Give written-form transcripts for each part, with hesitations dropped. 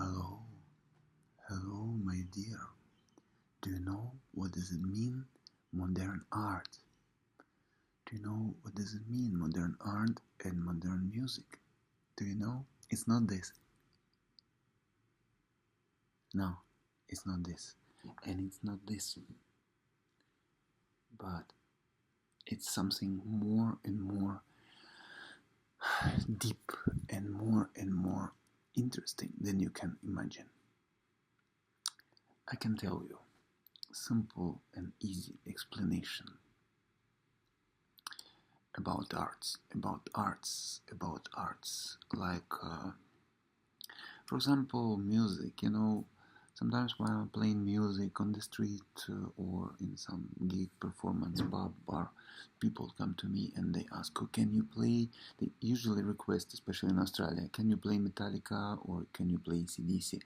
Hello, hello, my dear. Do you know what does it mean, modern art? Do you know what does it mean, modern art and modern music? Do you know? It's not this. No, it's not this. And it's not this. But it's something more and more deep and more interesting than you can imagine. I can tell you simple and easy explanation about arts, like for example music. Sometimes while I'm playing music on the street or in some gig performance bar, people come to me and they ask, "Oh, can you play?" They usually request, especially in Australia, "Can you play Metallica or can you play AC/DC?"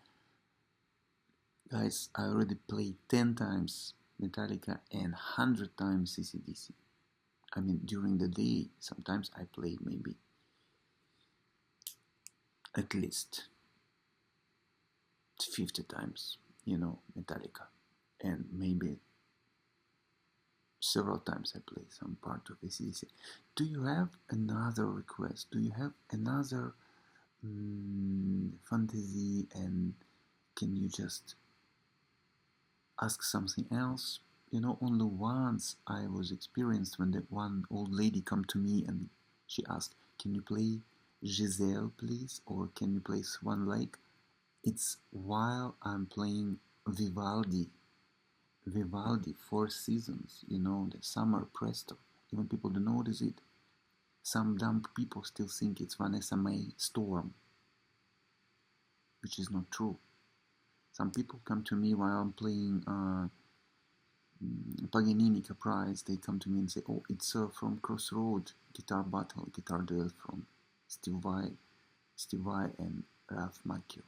Guys, I already played 10 times Metallica and 100 times AC/DC. I mean, during the day, sometimes I play maybe at least 50 times, Metallica. And maybe several times I play some part of AC/DC. Do you have another request? Do you have another fantasy, and can you just ask something else? Only once I was experienced when that one old lady come to me and she asked, "Can you play Giselle, please? Or can you play Swan Lake?" It's while I'm playing Vivaldi, Four Seasons, the summer presto. Even people don't notice it. Some dumb people still think it's Vanessa Mae Storm, which is not true. Some people come to me while I'm playing Paganini Caprice. They come to me and say, "Oh, it's from Crossroad Guitar Duel from Steve Vai and Ralph Macchio."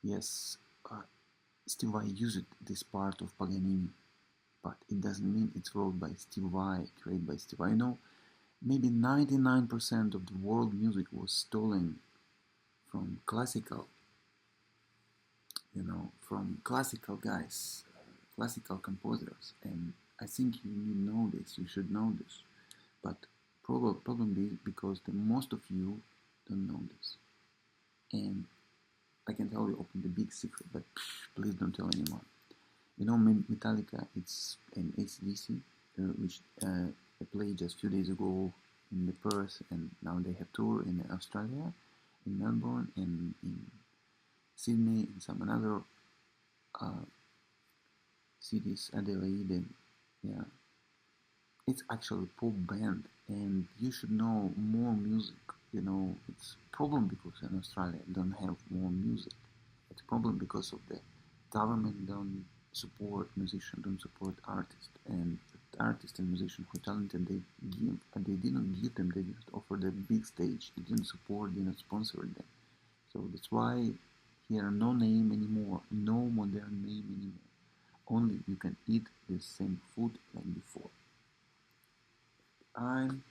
Yes, Steve Vai used this part of Paganini, but it doesn't mean it's wrote by Steve Vai, created by Steve Vai. Maybe 99% of the world music was stolen from classical, from classical guys, classical composers, and I think you know this, you should know this, but probably because the most of you don't know this. And I can tell you open the big secret, but please don't tell anyone. Metallica, it's an AC/DC, which I played just a few days ago in the Perth, and now they have tour in Australia, in Melbourne, and in Sydney, and some another cities, Adelaide, and yeah. It's actually a pop band, and you should know more music. It's a problem because in Australia don't have more music. It's a problem because of the government don't support musicians, don't support artists, and artists and musicians who are talented, they didn't give them, they just offered a big stage, they didn't support, didn't sponsor them. So that's why here no name anymore, no modern name anymore. Only you can eat the same food like before. I'm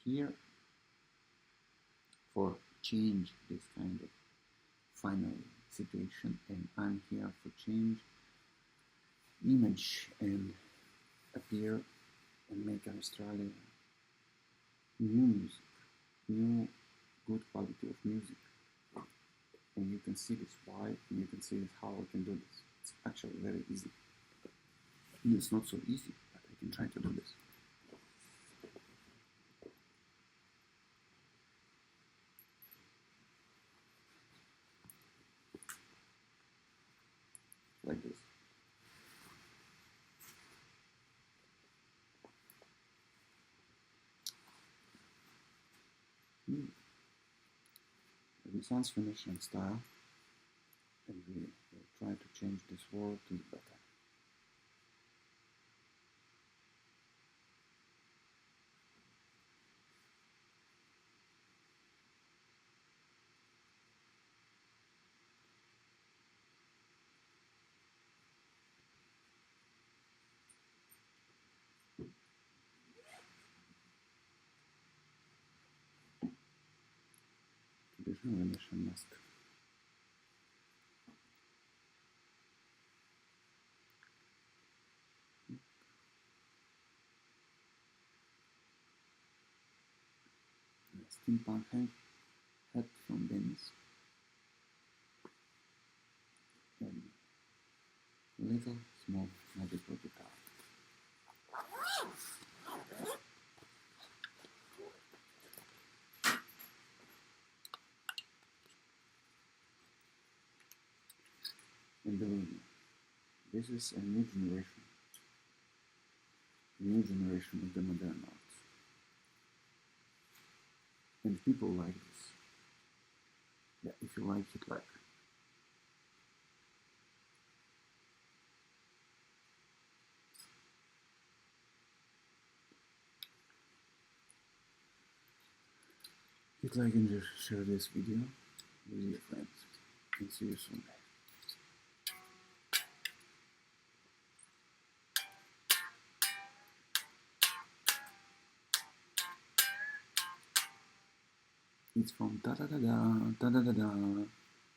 here for change this kind of final situation, and I'm here for change image and appear and make Australia new music, new good quality of music. And you can see this why, and you can see this how I can do this. It's actually very easy. It's not so easy, but I can try to do this. Like this. Renaissance finishing style, and we will try to change this world to the better. Traditional Venetian mask. steampunk hat from Venice, and little small magical guitar. And believe me, this is a new generation of the modern arts. And people like this. Yeah, if you like it, like. Hit like and just share this video with your friends. And see you soon. It's from da da da da da da da da.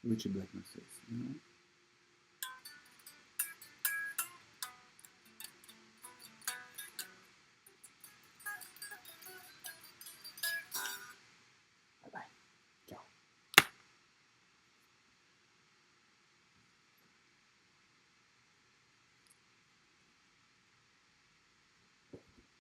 Richie Blackmore says, you know.